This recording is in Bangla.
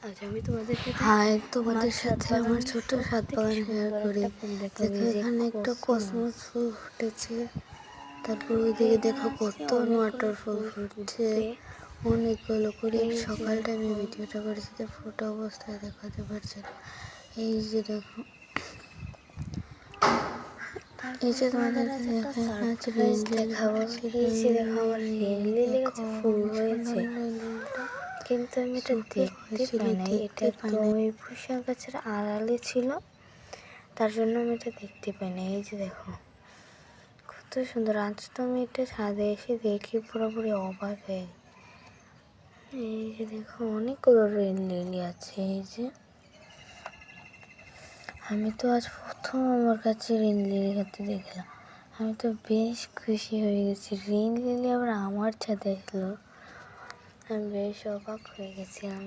আজ আমি তোমাদের সাথে তোমাদের সাথে আমার ছোট ছাদ বাগান শেয়ার করি। দেখো এখানে একটা কসমস ফুল ফুটেছে, তারপর ওইদিকে দেখো কত ওয়াটার ফুল ফুটছে অনেকগুলো করে। সকাল টাইমে ভিডিওটা করেছি তো ফটো অবস্থায় দেখাতে পারছি না। এই যে দেখো, এই যে তোমাদেরকে দেখাবো। এই যে দেখো আমার রেন লিলি গাছে ফুল হয়েছে, কিন্তু আমি এটা দেখতে পাই নাই। এটা একদম ওই পুঁইশাক গাছের আড়ালে ছিল, তার জন্য আমি এটা দেখতে পাই না। এই যে দেখো কত সুন্দর। আজ তো আমি এটা ছাদে এসে দেখি পুরোপুরি অবাক হয়ে। এই যে দেখো অনেকগুলো রেন লিলি আছে। এই যে আমি তো আজ প্রথম আমার কাছে রেন লিলি গাছে দেখলাম। আমি তো বেশ খুশি হয়ে গেছি, রেন লিলি আবার আমার ছাদে আসলো। আমি বেশ অবাক হয়ে গেছিলাম।